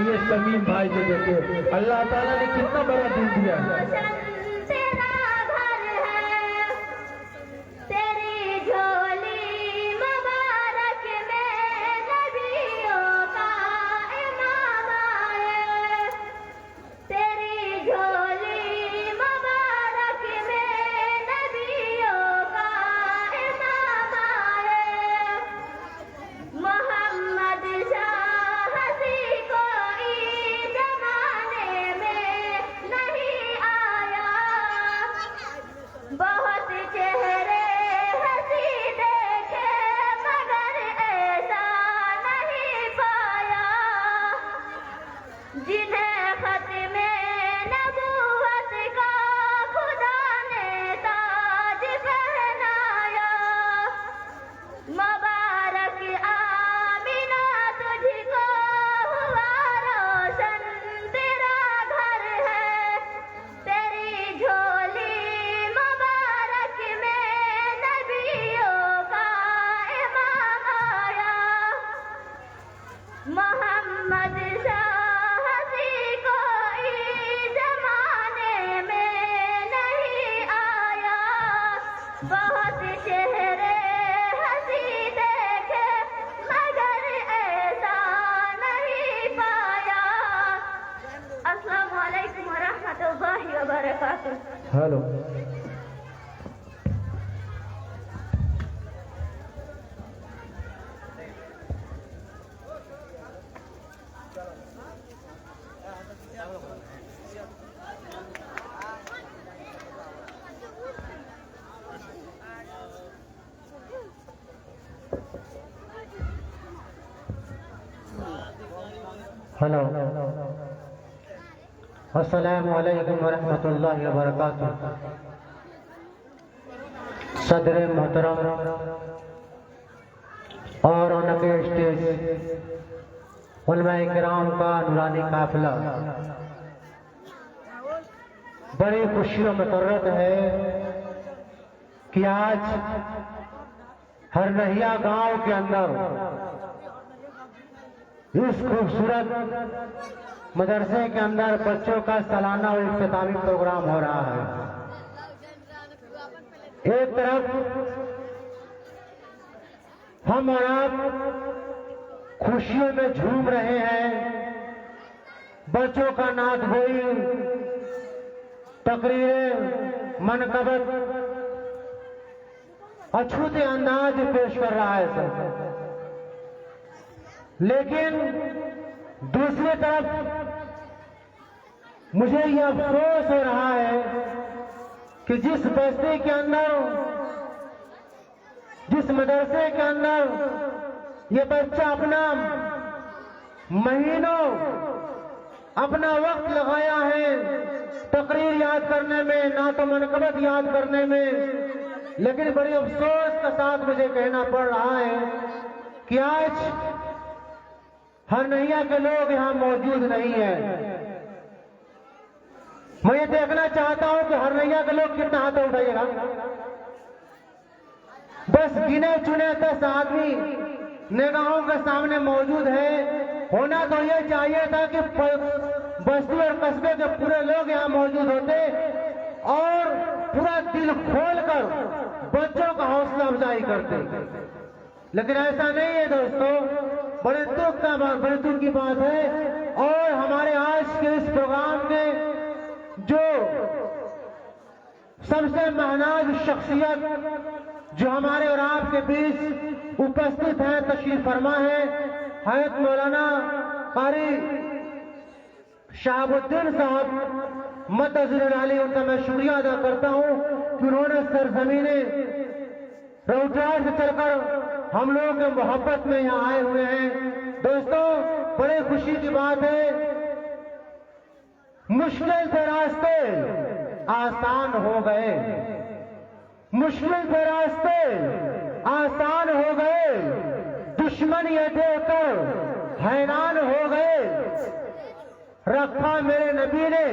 ये समीम भाई जो देखे अल्लाह ताला ने कितना बड़ा दिन दिया है। हेलो हेलो अस्सलामु अलैकुम वरहमतुल्लाहि वबरकातुह। सदर मोहतरम और उनके स्टेज उलमाए किराम का नूरानी काफिला, बड़ी खुशी और मसरत है कि आज हरनहिया गांव के अंदर इस खूबसूरत मदरसे के अंदर बच्चों का सालाना और इख्तितामी प्रोग्राम हो रहा है। एक तरफ हम और आप खुशियों में झूम रहे हैं, बच्चों का नात गोई, तकरीरें, मनकबत अछूते अंदाज पेश कर रहा है सर। लेकिन दूसरी तरफ मुझे यह अफसोस हो रहा है कि जिस बस्ती के अंदर, जिस मदरसे के अंदर ये बच्चा अपना महीनों अपना वक्त लगाया है तकरीर याद करने में, ना तो मनकबत याद करने में, लेकिन बड़ी अफसोस के साथ मुझे कहना पड़ रहा है कि आज हरनहिया के लोग यहां मौजूद नहीं है। मैं ये देखना चाहता हूं कि हरनहिया के लोग कितना हाथ उठाइएगा। बस गिने चुने 10 आदमी निगाहों के सामने मौजूद है। होना तो ये चाहिए था कि बस्ती और कस्बे के पूरे लोग यहाँ मौजूद होते और पूरा दिल खोलकर बच्चों का हौसला अफजाई करते, लेकिन ऐसा नहीं है दोस्तों। बड़े दुख की बात है। और हमारे आज के इस प्रोग्राम में जो सबसे महनाज शख्सियत जो हमारे और आपके बीच उपस्थित है, तशरीफ फरमा है, हज़रत मौलाना कारी शहाबुद्दीन साहब मददुल आली, उनका मैं शुक्रिया अदा करता हूं कि उन्होंने सरजमीने रौटार से चलकर हम लोगों के मोहब्बत में यहाँ आए हुए हैं। दोस्तों, बड़े खुशी की बात है, मुश्किल से रास्ते आसान हो गए, मुश्किल से रास्ते आसान हो गए, दुश्मन ये देखकर हैरान हो गए। रखा मेरे नबी ने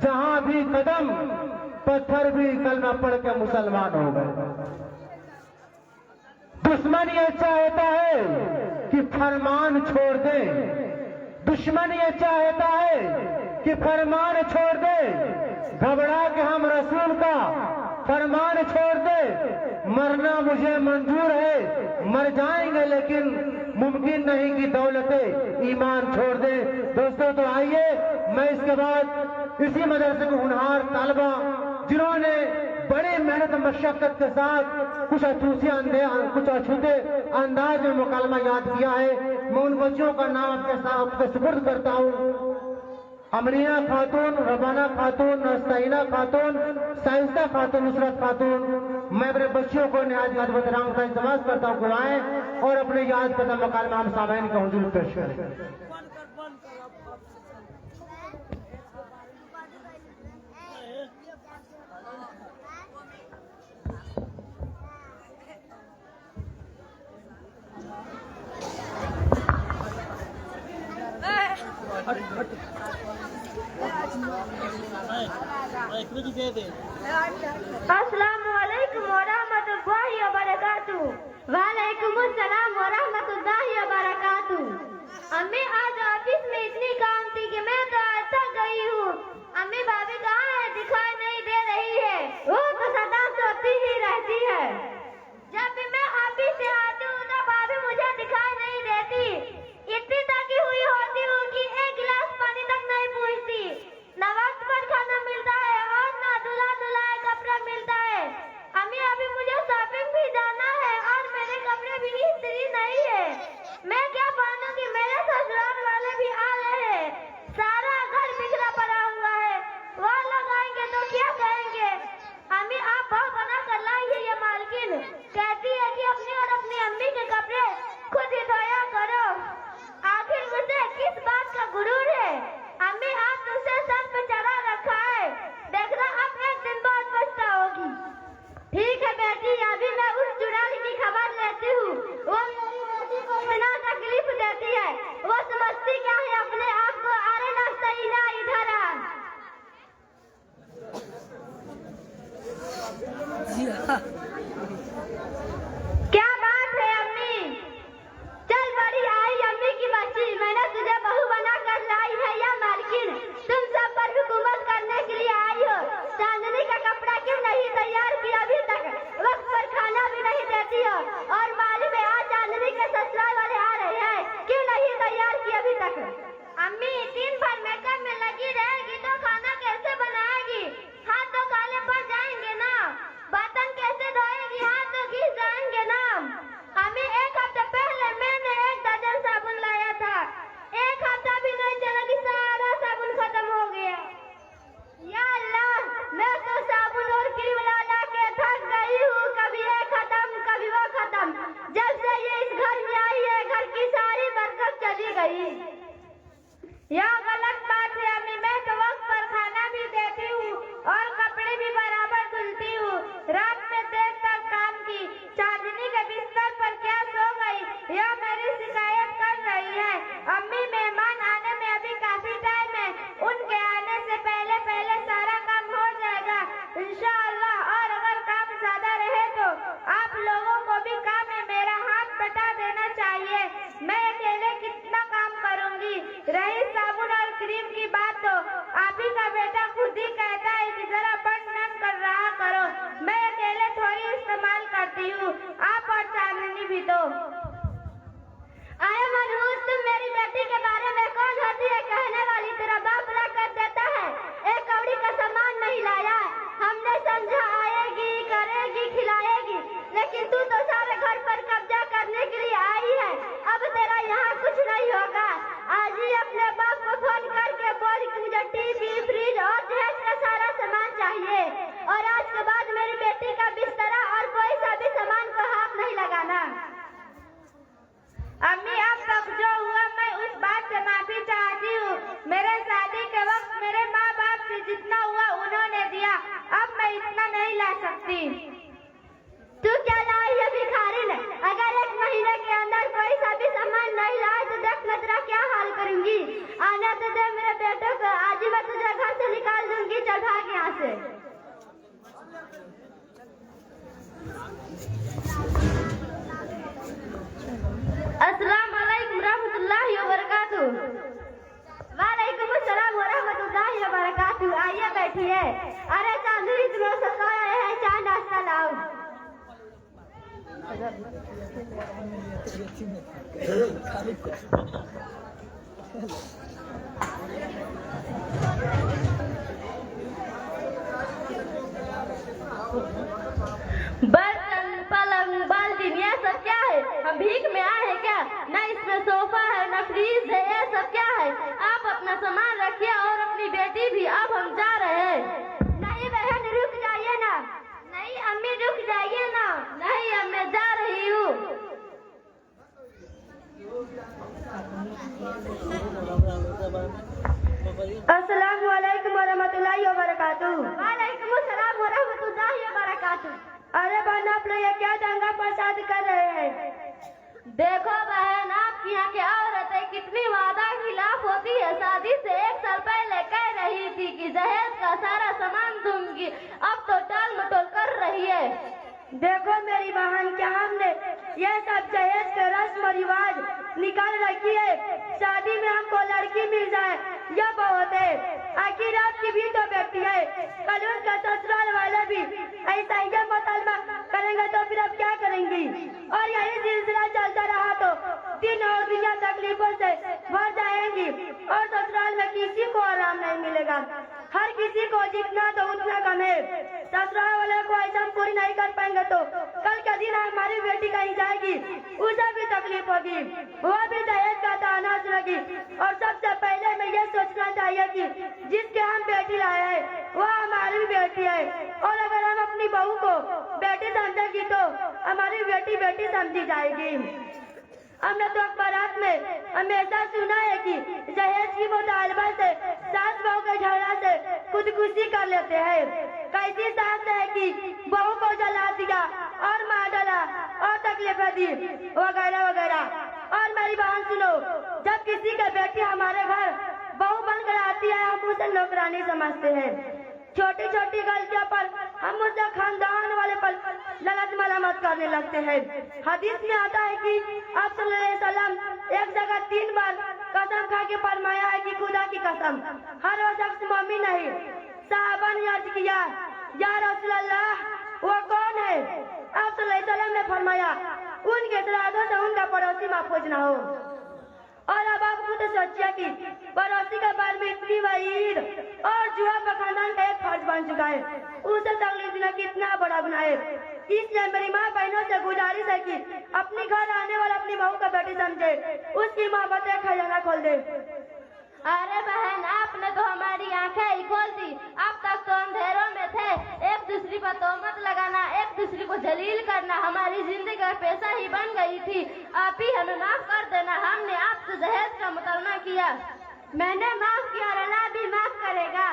जहां भी कदम, पत्थर भी कलमा पढ़ के मुसलमान हो गए। दुश्मन ये चाहता है कि फरमान छोड़ दे, दुश्मन ये चाहता है कि फरमान छोड़ दे, घबरा के हम रसूल का फरमान छोड़ दे। मरना मुझे मंजूर है, मर जाएंगे लेकिन मुमकिन नहीं कि दौलते ईमान छोड़ दे। दोस्तों तो आइए मैं इसके बाद इसी मदरसे के होनहार तालबा जिन्होंने बड़े मेहनत मशक्कत के साथ कुछ अछूते अंदाज में मुकालमा याद किया है, मैं उन बच्चों का नाम आपके सुपुर्द करता हूँ। अमरीना खातून, रबाना खातून, नस्ताइना खातून, साइंसा खातून, नुसरत खातून। मैं अपने बच्चियों को निहायत याद बतराऊँ का इंतजाम करता हूँ कि आएं और अपने याद करता मुकालमा हम सामईन का हुजूर पेश करें। अस्सलामुअलैकुम वरहमतुल्लाहि वबरकातुहू। वालेकुमुस्सलाम वरहमतुल्लाहि वबरकातुहू। अम्मी आज ऑफिस में इतनी काम थी कि मैं तो आज तक गई हूँ। अम्मी भाभी कहाँ है? दिखाई नहीं दे रही है। वो तो सदा सोती ही रहती है। जब भी मैं ऑफिस से आती हूँ तो भाभी मुझे दिखाई नहीं देती। इतनी थकी हुई होती हूँ कि एक गिलास पानी तक नहीं पूछती। न वक्त पर खाना मिलता है और न धुलाए कपड़ा मिलता है। अम्मी अभी मुझे शॉपिंग भी जाना है और मेरे कपड़े भी इस्त्री नहीं है। मैं क्या पहनूंगी? मेरे ससुराल वाले भी आ रहे हैं। सारा घर बिखरा पड़ा हुआ है। वो लोग आएंगे तो क्या कहेंगे? अम्मी आप बहुत बना कर लाई है। ये मालकिन कहती है कि अपनी और अपनी अम्मी के कपड़े खुद ही धोया करो। आखिर मुझे किस बात का गुरूर है? अम्मी आप उसे सर पे चढ़ा रखा है। देखना अब एक दिन बहुत पछताओगी। ठीक है बेटी, अभी मैं उस चुड़ैल की खबर लेती हूँ। वो मेरी बेटी को बिना तकलीफ देती है। वो समझती क्या है अपने आप को? अरे ना सही ना इधर आ। क्या बात है अम्मी? चल बड़ी आई अम्मी की बच्ची, मैंने तुझे बहू बना कर लाई है। या मालकिन तुम सब पर हुकूमत करने के लिए आई हो। चांदनी का कपड़ा क्यों नहीं तैयार किया अभी तक? वक्त पर खाना भी नहीं देती हो। और मालूम है आज चांदनी के ससुराल वाले आ रहे हैं, क्यों नहीं तैयार किया अभी तक? अम्मी दिन भर मेकअप में लगी रहेगी तो खाना कैसे बनाएगी? हाथ तो काले पड़ जाएंगे ना। बर्तन कैसे धोएगी? हाथ तो घिस जाएंगे ना। अम्मी एक हफ्ते पहले मैंने 1 दर्जन साबुन लाया था। एक हफ्ता भी नहीं चला कि सारा साबुन खत्म हो गया। या अल्लाह, मैं तो साबुन और क्रीम ला के थक गई हूँ। कभी ये खत्म कभी वो खत्म। जब से ये इस घर में आई है घर की सारी बरकत चली गई। यह गलत बात है अम्मी। मैं तो वक्त पर खाना भी देती हूँ और कपड़े भी बराबर धुलती हूँ। रात में देर तक काम की। चांदनी के बिस्तर पर क्या सो गई यह मेरी शिकायत कर रही है। अम्मी मेहमान आने में अभी काफी टाइम है। उनके आने से पहले पहले सारा काम हो जाएगा इंशाअल्लाह। और अगर काम ज्यादा रहे तो आप लोगों को भी काम में मेरा हाथ बटा देना चाहिए। मैं अकेले कितना काम करूंगी? रही साबुन और क्रीम की बात तो आप ही का बेटा खुद ही कहता है कि जरा बंद न कर रहा करो। मैं अकेले थोड़ी इस्तेमाल करती हूँ, आप और चांदनी भी तो। अरे मनहूस, तुम मेरी बेटी के बारे में कौन होती है कहने वाली? तेरा बाप ला कर देता है। एक कौड़ी का सामान नहीं लाया। हमने समझा आएगी करेगी खिलाएगी, लेकिन तू तो सारे घर पर कब्जा करने के लिए आई है। अब तेरा यहाँ कुछ नहीं होगा। आज ही अपने बाप को फोन करके बोल कि मुझे टीवी फ्रिज और दहेज का सारा सामान चाहिए। और आज के बाद मेरी बेटी का बिस्तरा और कोई सा भी सामान को हाथ नहीं लगाना। अम्मी अब तक जो हुआ मैं उस बात से माफी चाहती हूँ। मेरे शादी के वक्त मेरे माँ बाप से जितना हुआ उन्होंने दिया। अब मैं इतना नहीं ला सकती। तू क्या लाई है भिखारी ने? अगर 1 महीने के अंदर कोई सा भी सामान नहीं लाए तो देख मैं तेरा क्या हाल करूंगी। आने तो दे मेरे बेटे को, आज ही मैं तुझे घर से निकाल दूंगी। चल भाग यहाँ से। अस्सलाम वालेकुम रहमतुल्लाहि व बरकातुहू। बैठी है। अरे चांदनी तुम्हें सताया है, चाय नाश्ता लाओ। बर्तन पलंग बाल्टी ये सब क्या है? हम भीख में आए हैं क्या? न इसमें सोफा है न फ्रीज है, ये सब क्या है? आप अपना सामान रखिए और अपनी बेटी भी। अब हम जा रहे हैं। नहीं बहन रुक जाइए ना। नहीं अम्मी रुक जाइए ना। नहीं अब मैं जा रही हूँ। अस्सलाम वालेकुम वरहमतुल्लाहि वबरकातुहू। वालेकुम अस्सलाम वरहमतुल्लाहि वबरकातुहू। अरे बहन आप लोग ये क्या दंगा फसाद कर रहे हैं? देखो बहन, आपकी यहाँ की औरतें कितनी वादा खिलाफ होती है। शादी से 1 साल पहले कह रही थी कि दहेज का सारा सामान दूंगी, अब तो टाल मटोल कर रही है। देखो मेरी बहन, क्या हमने ये सब दहेज के रस्म रिवाज निकाल रखी है? शादी में हमको लड़की मिल जाए यह बहुत है। आखिर आपकी भी तो बेटी है, कल उनका ससुराल वाले भी ऐसा ही मुतालबा करेंगे तो फिर अब क्या करेंगी? और यही सिलसिला चलता रहा तो दिन और दुनिया तकलीफों से भर जाएंगी और ससुराल में किसी को आराम नहीं मिलेगा। हर किसी को जितना तो उतना कम है। ससुराल वाले को ऐसा पूरी नहीं कर पाएंगे तो कल के दिन हमारी बेटी कहीं जाएगी, उसे भी तकलीफ होगी, वो भी दहेज का ताना सुनेगी। और सबसे पहले मैं ये सोचना चाहिए कि जिसके हम बेटी लाए हैं वो हमारी भी बेटी है, और अगर हम अपनी बहू को बेटी समझेगी तो हमारी बेटी बेटी समझी जाएगी। हमने तो अखबारात में हमेशा सुना है कि दहेज की मुतालबा से सास बहू के झगड़ा से खुदकुशी कर लेते हैं। कैसी सास है कि बहू को जला दिया और मार डाला और तकलीफें दी वगैरह वगैरह। और मेरी बहन सुनो, जब किसी का बेटी हमारे घर बहू बनकर आती है हम उसे नौकरानी समझते हैं। छोटी छोटी गलतियों पर हम उसे खानदान वाले पर ललत मलामत करने लगते हैं। हदीस में आता है कि आप सल्लल्लाहु अलैहि वसल्लम एक जगह 3 बार कसम खा के फरमाया है कि खुदा की कसम हर वो शख्स मोमिन नहीं। साहबा ने अर्ज किया, या रसूल अल्लाह वो कौन है? आप सल्लल्लाहु अलैहि वसल्लम ने फरमाया, उनके इतराजों से उनका पड़ोसी महफूज न हो। और अब आप खुद सोचिए कि पड़ोसी के बारे में इतनी वहीद और जुआ का खानदान का एक फर्ज बन चुका है, उसे तकलीफ देना कितना बड़ा गुनाह है। इसलिए मेरी माँ बहनों से गुजारिश है कि अपनी घर आने वाला अपनी बहू का बेटी समझे, उसकी मोहब्बत का खजाना खोल दे। अरे बहन, आपने तो हमारी आंखें ही खोल दी। अब तक तो अंधेरों में थे। एक दूसरी पर तोहमत लगाना, एक दूसरी को जलील करना हमारी जिंदगी का पेशा ही बन गई थी। आप ही हमें माफ कर देना, हमने आपसे दहेज का मुतालबा किया। मैंने माफ किया और अल्लाह भी माफ करेगा।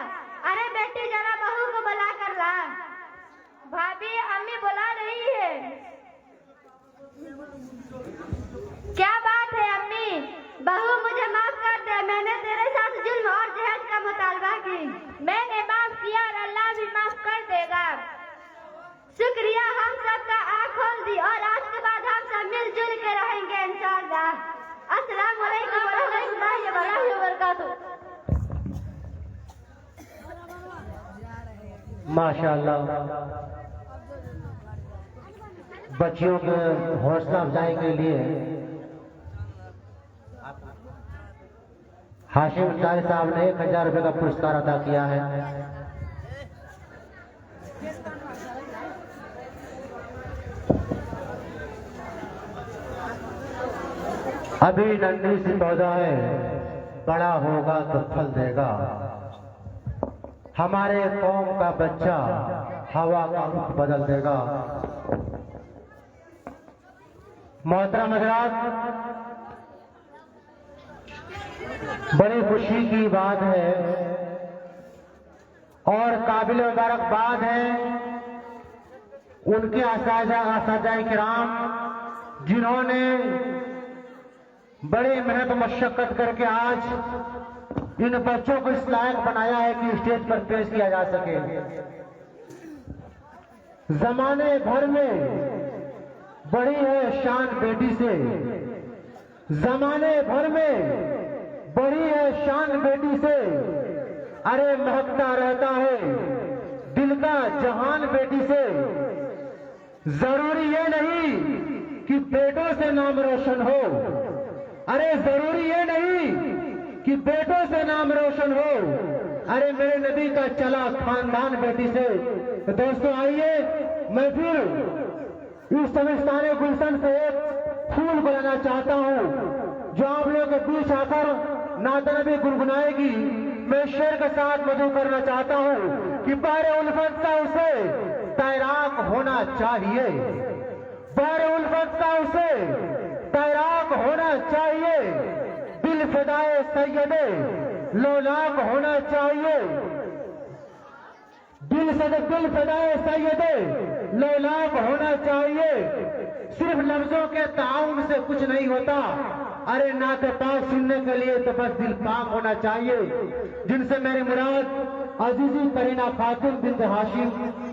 अरे बेटी जरा बहू को बुला कर ला। भाभी अम्मी बुला रही है। क्या बात है अम्मी? बहू मुझे माफ कर दे, मैंने तेरे साथ जुल्म और दहेज का मुतालबा की। मैंने माफ किया और अल्लाह भी माफ कर देगा। शुक्रिया, हम सबका आँख खोल दी और आज के बाद हम सब मिलजुल के रहेंगे इंशाअल्लाह। अस्सलाम वालेकुम वरहमतुल्लाहि वबरकातुहू। माशाअल्लाह, बच्चियों के हौसला अफजाई के लिए हाशिम अंसारी साहब ने 1000 रुपये का पुरस्कार अदा किया है। अभी नन्ही सी पौधा है, बड़ा होगा तो फल देगा। हमारे कौम का बच्चा हवा का रुख बदल देगा। मोहतरम हज़रात, बड़ी खुशी की बात है और काबिल मुबारकबाद है उनके असातिज़ा किराम जिन्होंने बड़ी मेहनत मशक्कत करके आज इन बच्चों को इस लायक बनाया है कि स्टेज पर पेश किया जा सके। जमाने भर में बड़ी है शान बेटी से, जमाने भर में बड़ी है शान बेटी से। अरे महकता रहता है जहान बेटी से। जरूरी ये नहीं कि बेटों से नाम रोशन हो, अरे जरूरी ये नहीं कि बेटों से नाम रोशन हो, अरे मेरे नबी का चला खानदान बेटी से। तो दोस्तों आइए, मैं फिर इस शमिस्ताने गुलशन से एक फूल बनाना चाहता हूँ जो आप लोगों के बीच आकर नात नबी गुनगुनाएगी। मैं शेर के साथ मधु करना चाहता हूँ कि बारे उल्फत सा उसे तैराक होना चाहिए, बारे उल्फत सा उसे तैराक होना चाहिए, दिल फिदाए सैयदे लौलाक होना चाहिए, दिल फिदाए सैयदे लौलाक होना चाहिए। सिर्फ लफ्जों के ताउन से कुछ नहीं होता, अरे नाते पाक सुनने के लिए तो बस दिल पाक होना चाहिए। जिनसे मेरी मुराद अजीजी करीना खातून बिन्त हाशिम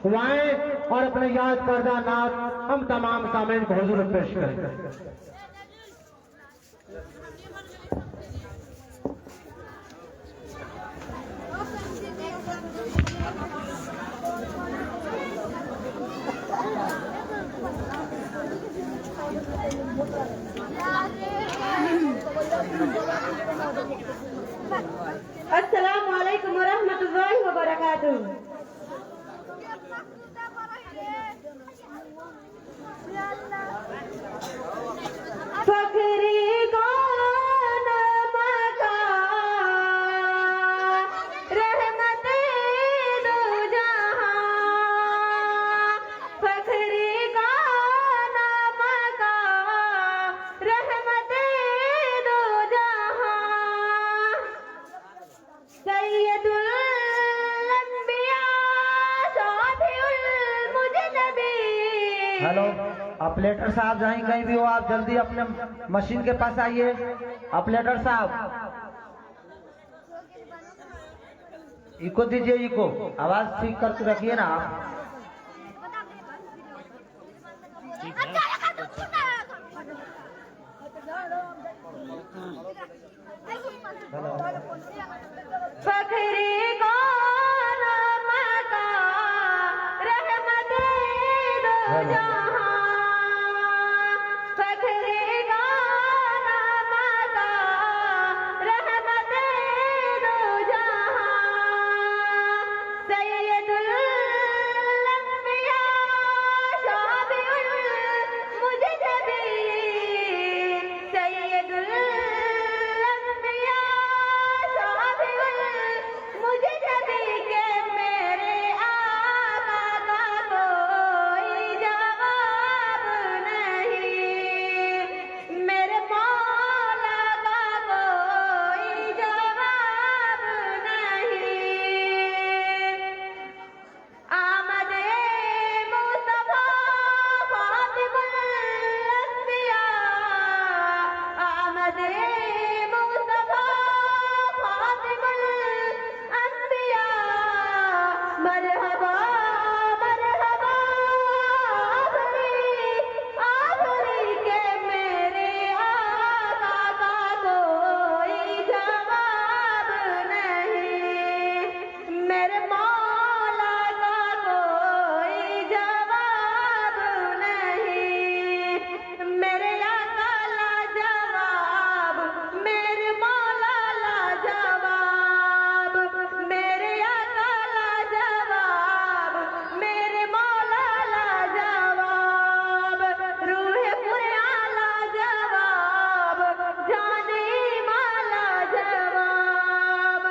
हुआएं और अपने याद करदा नात हम तमाम सामीन को हुजूर में पेश करें। अस्सलामु अलैकुम वरहमतुल्लाहि वबरकातुहू। फखरी कौन मका रहमते दो जहां, फखरी कौन मका रहमते दो जहां, सैयदुल अंबिया शाफिउल मुजनबी। हेलो, ऑपरेटर साहब जहीं कहीं भी हो आप जल्दी अपने मशीन के पास आइए। ऑपरेटर साहब इको दीजिए, इको आवाज ठीक करके रखिए ना आप। फखरी कौन मका रहमते दो जहां, फखरी कौन मका रहमते दो जहां, सैयदुल अंबिया शाफिउल मुजनबी, सैयदुल अंबिया शाफिउल मुजनबी के मेरे आका का कोई जवाब नहीं, मेरे मौला का कोई जवाब नहीं। आमदे मुस्तफा खातिमुल अंबिया, आमदे मुस्तफा खातिमुल अंबिया, मरहबा मरहबा आखरी के मेरे आका का कोई जवाब नहीं, मेरे मौला का कोई जवाब नहीं, मेरे आका लाजवाब, मेरे मौला लाजवाब, मेरे आका लाजवाब, मेरे मौला लाजवाब, रूह कुरान लाजवाब, जाने माला जवाब,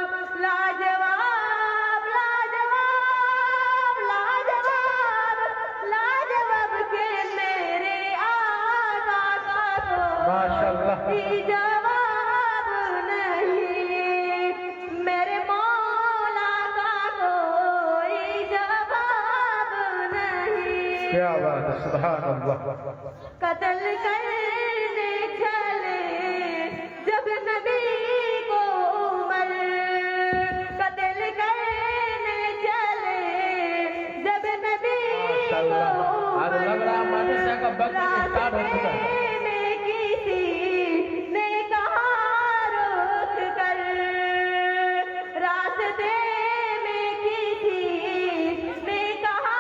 लाजवाब लाजवाब लाजवाब लाजवाब के मेरे आका का माशाअल्लाह। कोई जवाब नहीं, मेरे मौला का कोई जवाब नहीं। क्या बात है, सुभान अल्लाह। कत्ल करने चले जब नबी को उमर, कत्ल करने चले जब नबी को माशाअल्लाह। आज लग रहा है मदरसा का वक्त स्टार्ट हो चुका है। रास्ते में किसी ने कहा रोक कर, रास्ते में किसी ने कहा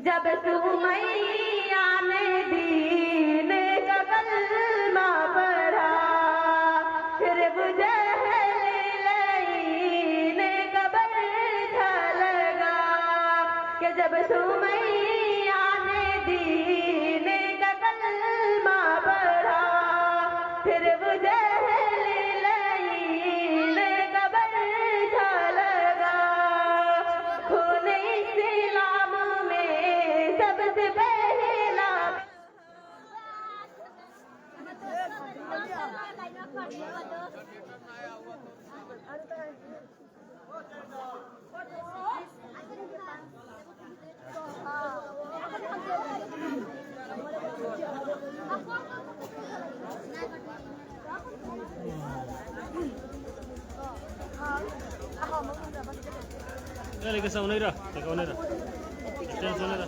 जब सुमैया ने दीन का कलमा पढ़ा, फिर बुझैलीन कबर लगा कि जब सुमैया ने दीन का कलमा पढ़ा, फिर बुझैलीन कबर लगा। खून इस्लाम में सबसे पहला Lekas sa unira, teka unira. Ito sa unira.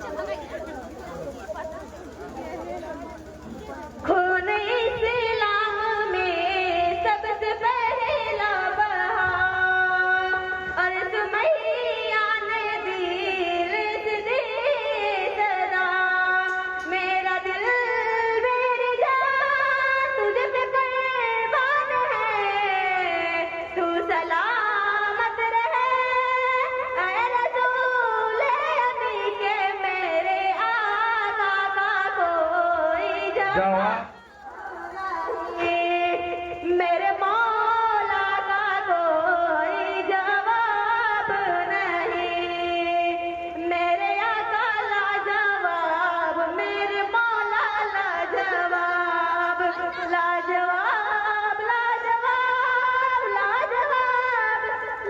खून इस्लाम में सबसे पहला बहा, और सुमैया ने दिल से दी सदा। मेरा दिल मेरी जान तुझ पे कुर्बान है, तू सलामत रहे ऐ रसूल अमी के, मेरे आका का कोई जवाब मेरे मौला का कोई जवाब नहीं, मेरे आका लाजवाब, मेरे मौला लाजवाब, लाजवाब लाजवाब लाजवाब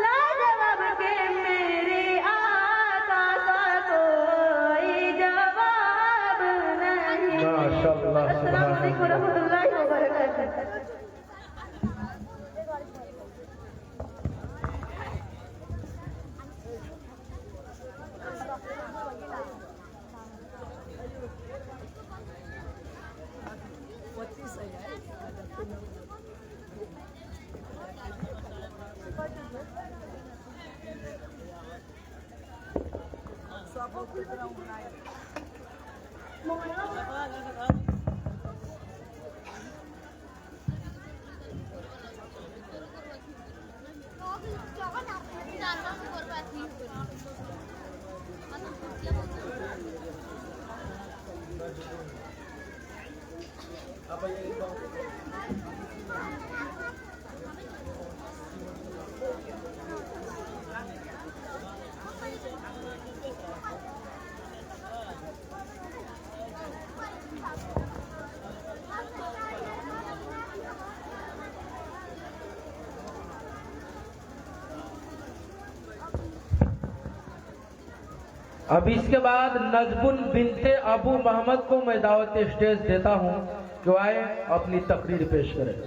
लाजवाब के मेरे आका का कोई जवाब नहीं। माशाअल्लाह, अस्सलाम वालेकुम रहमतुल्लाहि व बरकातहू। अब इसके बाद नजबुल बिनते अबू मोहम्मद को मैं दावत स्टेज देता हूं कि आए अपनी तकरीर पेश करें।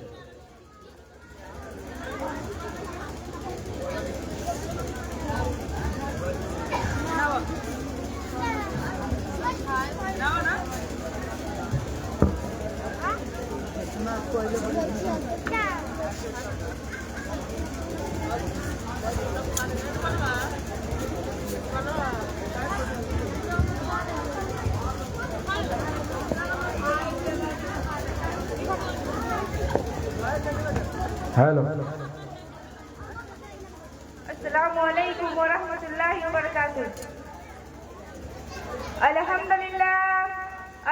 हेलो, अस्सलामु अलैकुम व रहमतुल्लाहि व बरकातहू।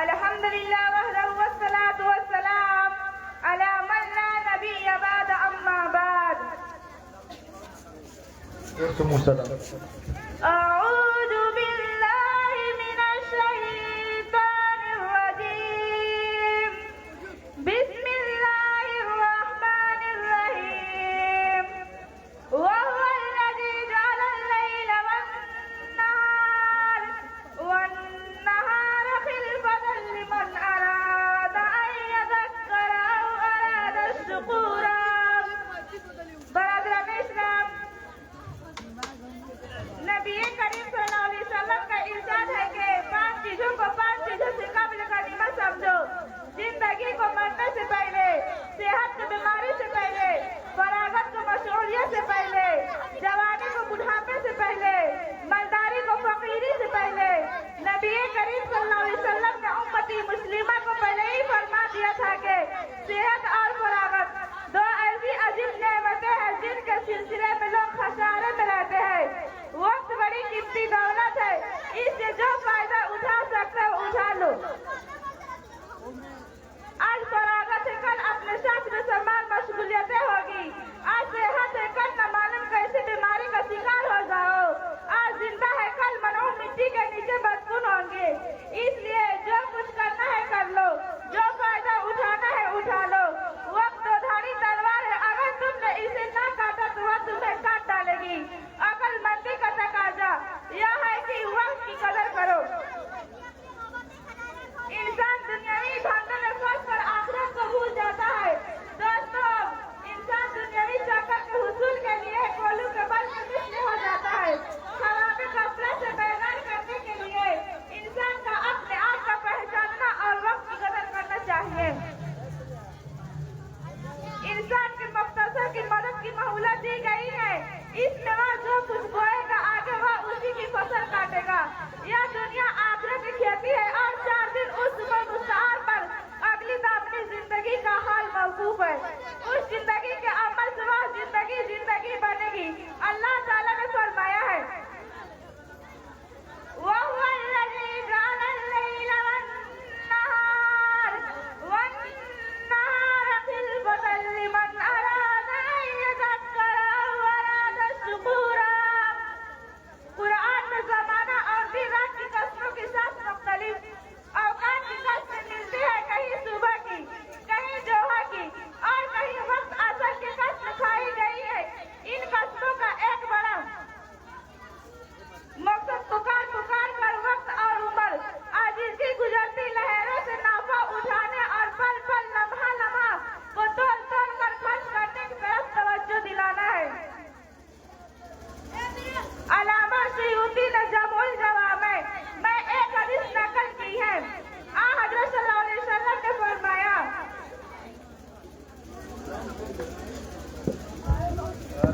अल्हम्दुलिल्लाह वहदहु वस्सलातु वस्सलाम अला मन ला नबिय्य बाद अम्मा बाद। अऊज़ु बिल्लाहि मिनश शैतानिर रजीम। बिस्मिल्लाहिर रहमानिर रहीम। वहुव अल्लज़ी जअलल लैला वन्नहार खिलफतन लिमन अरादा अन यज़क्कर औ अरादा शुकूरा। बरादरान इस्लाम, नबी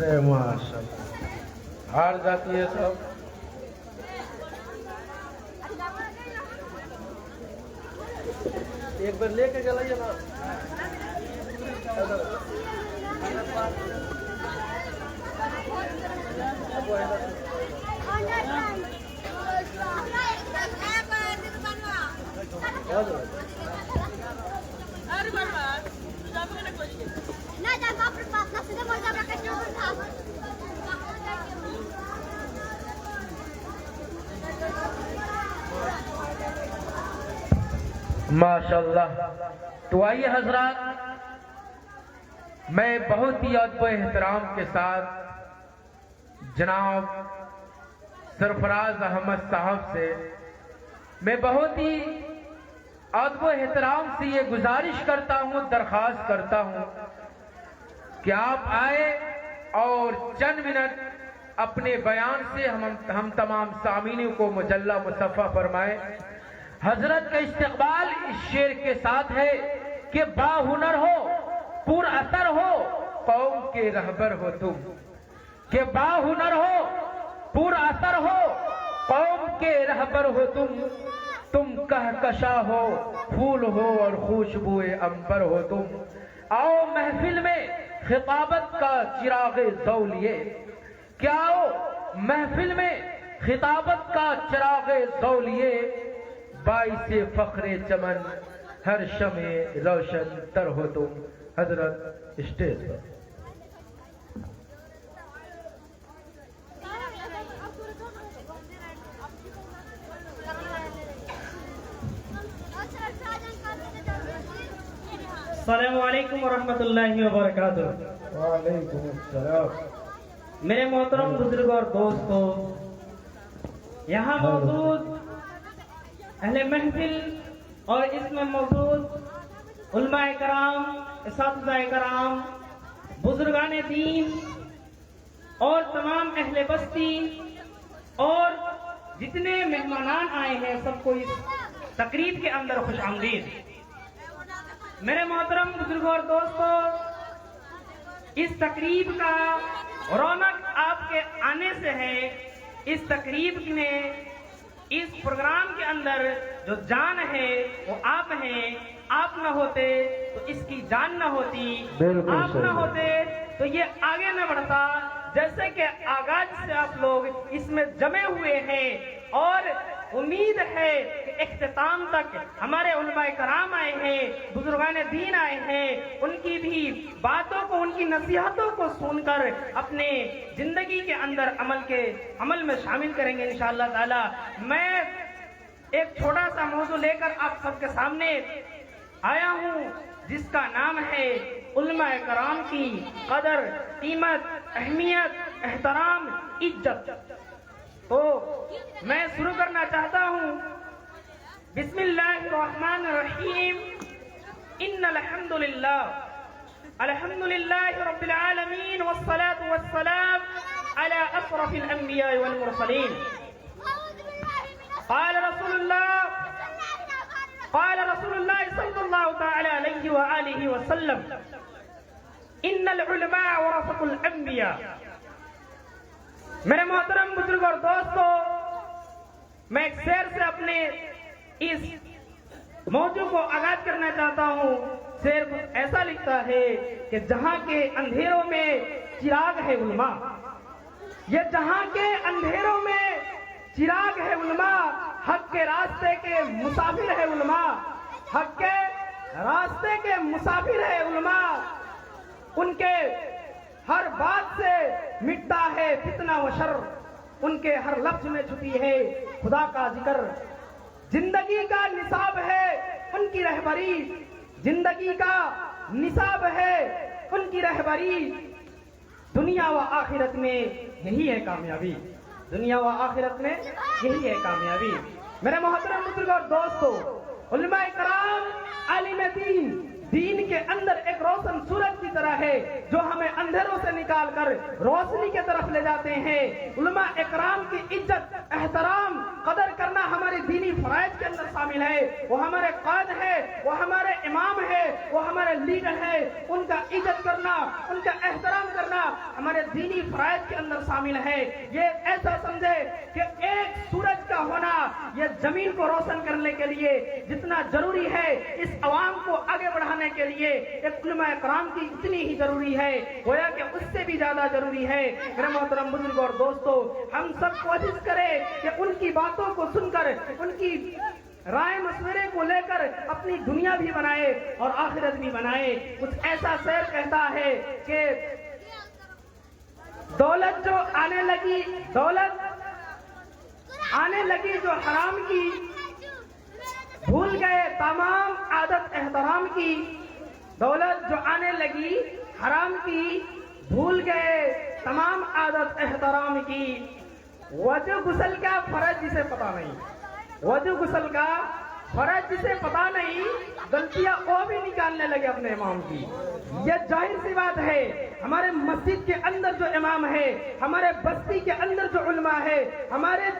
अरे माशाल्लाह, हार जाती है सब। एक बार लेके चलाइए ना। माशाल्लाह। तो आइए हजरात, मैं बहुत ही अदब एहतराम के साथ जनाब सरफराज अहमद साहब से मैं बहुत ही अदब एहतराम से ये गुजारिश करता हूँ, दरख्वास्त करता हूँ कि आप आए और चंद मिनट अपने बयान से हम तमाम सामीनों को मुजल्ला मुसफ़ा फरमाए। हजरत का इस्तकबाल इस शेर के साथ है कि बाहुनर हो, पुर असर हो, कौम के रहबर हो तुम। कि बाहुनर हो, पुर असर हो, कौम के रहबर हो तुम कहकशा हो, फूल हो और खुशबुए अंबर हो तुम। आओ महफिल में खिताबत का चिरागे ज़ौलिए, क्या आओ महफिल में खिताबत का चिरागे ज़ौलिए, बाइसे फख्रे चमन हर शमे रोशन तर हो तुम। हजरत स्टेज पर। अस्सलामु अलैकुम वरहमतुल्लाहि वबरकातुहू। वालेकुम अस्सलाम। मेरे मोहतरम बुजुर्ग और दोस्तों, यहाँ मौजूद अहले महफिल और इसमें मौजूद उलमाए कराम, इसातिज़ाए कराम, बुजुर्गाने दीन और तमाम अहले बस्ती और जितने मेहमानान आए हैं सबको इस तकरीब के अंदर खुश आमदीद। मेरे मोहतरम बुजुर्ग और दोस्तों, इस तकरीब का रौनक आपके आने से है। इस तकरीब में, इस प्रोग्राम के अंदर जो जान है वो आप हैं। आप न होते तो इसकी जान न होती, आप न होते तो ये आगे न बढ़ता। जैसे कि आगाज से आप लोग इसमें जमे हुए हैं और उम्मीद है कि इख्तिताम तक हमारे उलमाए कराम आए हैं, बुजुर्गान दीन आए हैं, उनकी भी बातों को, उनकी नसीहतों को सुनकर अपने जिंदगी के अंदर अमल में शामिल करेंगे इंशाअल्लाह ताला। मैं एक छोटा सा मौजू लेकर आप सबके सामने आया हूँ, जिसका नाम है उलमाए कराम की कदर, कीमत, अहमियत, एहतराम, इज्जत। तो मैं शुरू करना चाहता हूँ। बिस्मिल्लाहिर्रहमानिर्रहीम। इन्नल हम्दुलिल्लाह, अल्हम्दुलिल्लाहि रब्बिल आलमीन, वस्सलातु वस्सलाम अला अशरफिल अंबिया वल मुरसलीन। क़ाल रसूलुल्लाह सल्लल्लाहु तआला अलैहि व आलिहि वसल्लम, इन्नल उलमा वरसतुल अंबिया। मेरे मोहतरम बुजुर्ग और दोस्तों, मैं एक शेर से अपने इस मौजू को आगाज करना चाहता हूँ। शेर कुछ ऐसा लिखता है कि जहाँ के अंधेरों में चिराग है उलमा, ये जहाँ के अंधेरों में चिराग है उलमा, हक के रास्ते के मुसाफिर है उलमा, हक के रास्ते के मुसाफिर है उलमा। उनके हर बात से मिटता है फितना व शर, उनके हर लफ्ज में छुपी है खुदा का जिक्र। जिंदगी का निसाब है उनकी रहबरी, जिंदगी का निसाब है उनकी रहबरी। दुनिया व आखिरत में यही है कामयाबी, दुनिया व आखिरत में यही है कामयाबी। मेरे मोहतरम बुजुर्ग और दोस्तों, उलमाए कराम आलिम दीन के अंदर एक रोशन सूरज की तरह है, जो हमें अंधेरों से निकालकर रोशनी की तरफ ले जाते हैं। उलमा इकराम की इज्जत, एहतराम, कदर करना हमारी दीनी फराइज के अंदर शामिल है। वो हमारे कायद है, वो हमारे इमाम है, वो हमारे लीडर है, उनका इज्जत करना, उनका एहतराम करना हमारे दीनी फराइज के अंदर शामिल है। ये ऐसा समझे कि एक सूरज का होना ये जमीन को रोशन करने के लिए जितना जरूरी है, इस अवाम को आगे बढ़ाने के लिए एक उलमा कराम की इतनी ही जरूरी है, गोया कि उससे भी ज्यादा जरूरी है। मेरे मोहतरम बुजुर्ग और दोस्तों, हम सब कोशिश करें कि उनकी बातों को सुनकर, उनकी राय मशवरे को लेकर अपनी दुनिया भी बनाए और आखिरत भी बनाए। कुछ ऐसा शेर कहता है कि दौलत जो आने लगी, दौलत आने लगी जो हराम की, भूल गए तमाम आदत एहतराम की। दौलत जो आने लगी हराम की, भूल गए तमाम आदत एहतराम की। वजू गुसल का फर्ज जिसे पता नहीं, वजू गुसल का फर्ज जिसे पता नहीं, गलतियां वो भी निकालने लगे अपने इमाम की। ये जाहिर सी बात है, हमारे मस्जिद के अंदर जो इमाम है, हमारे बस्ती के अंदर जो उलमा है, हमारे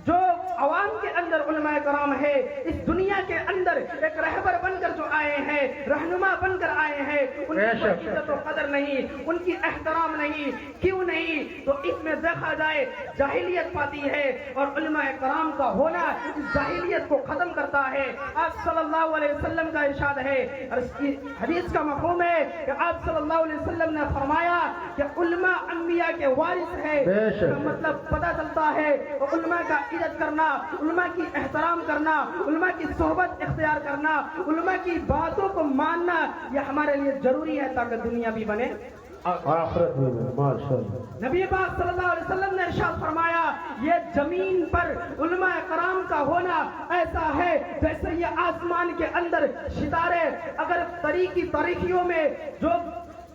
जो अवाम के अंदर उलमाए कराम है, इस दुनिया के अंदर एक रहबर बनकर जो आए हैं, रहनुमा बनकर आए हैं, उनकी इज्जत और कदर नहीं, उनकी एहतराम नहीं। क्यों नहीं? तो इसमें देखा जाए जाहिलियत पाती है और उलमाए कराम का होना इस जाहिलियत को खत्म करता है। आप सल्लल्लाहु अलैहि वसल्लम का इरशाद है और इसकी हदीस का मफ़हूम है कि आप सल्लल्लाहु अलैहि वसल्लम ने फरमाया कि उलमा अंबिया के वारिस है। मतलब पता चलता है उलमा का इज्जत करना, उलमा की एहतराम करना, उलमा की सोहबत इख्तियार करना, उलमा की बातों को मानना, यह हमारे लिए जरूरी है ताकि दुनिया भी बने और आखिरत भी बने। माशाअल्लाह। नबी पाक सल्लल्लाहु अलैहि वसल्लम ने इरशाद फरमाया, ये जमीन पर उलमा कराम का होना ऐसा है जैसे ये आसमान के अंदर सितारे अगर तारीखियों में जो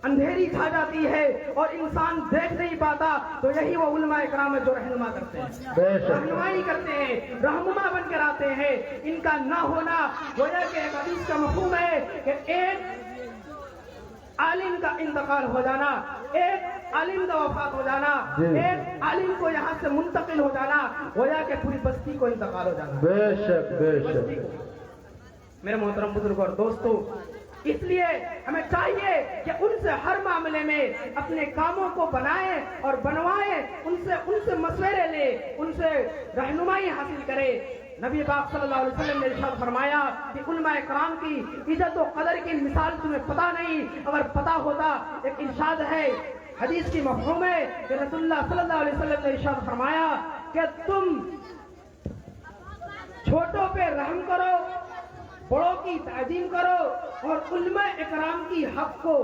अंधेरी छा जाती है और इंसान देख नहीं पाता, तो यही वो उलमा इकराम है जो रहनुमा करते हैं, रहनुमाई करते हैं, रहनुमा बनकर आते हैं। इनका ना होना गोया के एक हदीस का मफ़हूम है कि एक आलिम का इंतकाल हो जाना, एक आलिम का वफात हो जाना, एक आलिम को यहाँ से मुंतकिल हो जाना, गोया के पूरी बस्ती को इंतकाल हो जाना। बेशक बेशक। मेरे मोहतरम बुजुर्ग और दोस्तों, इसलिए हमें चाहिए कि उनसे हर मामले में अपने कामों को बनाए और बनवाए, उनसे मशवरे ले, उनसे रहनुमाई हासिल करे। नबी पाक सल्लल्लाहु अलैहि वसल्लम ने इरशाद फरमाया कि उलमाए कराम की इज्जत और कदर की मिसाल तुम्हें पता नहीं, अगर पता होता। एक इरशाद है, हदीस की मफ़हूम है कि रसूलुल्लाह सल्लल्लाहु अलैहि वसल्लम ने इरशाद फरमाया कि तुम छोटों पे रहम करो, बड़ों की ताज़ीम करो और उलमा इकराम की हक को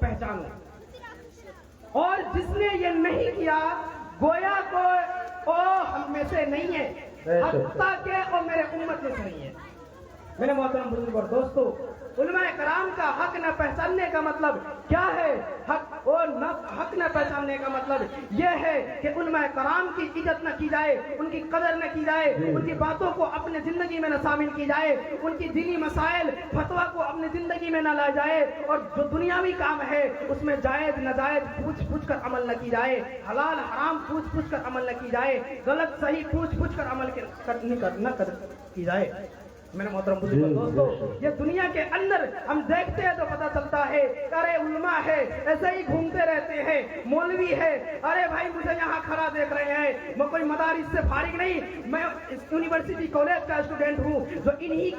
पहचानो। और जिसने ये नहीं किया गोया को ओ हम में से नहीं है, हत्ता के और मेरे उम्मत में से नहीं है। मेरे मोहतरम बुजुर्ग और दोस्तों, उलमा कराम का हक न पहचानने का मतलब क्या है? हक और न हक न पहचानने का मतलब यह है कि उलमा कराम की इज्जत न की जाए, उनकी कदर न की जाए, उनकी बातों को अपने जिंदगी में न शामिल की जाए, उनकी दीनी मसाइल फतवा को अपनी जिंदगी में न लाया जाए, और जो दुनियावी काम है उसमें जायज नाजायज पूछ कर अमल न की जाए, हलाल हराम पूछ कर अमल न की जाए, गलत सही पूछ कर अमल की जाए। मेरे मोहतरम बुजुर्ग दोस्तों, ये दुनिया के अंदर हम देखते हैं तो पता चलता है, अरे उलमा है ऐसे ही घूमते रहते हैं, मौलवी है, अरे भाई मुझे यहाँ खड़ा देख रहे हैं, मैं कोई मदारिस से फारिग नहीं, मैं यूनिवर्सिटी कॉलेज का स्टूडेंट हूँ जो इन्हीं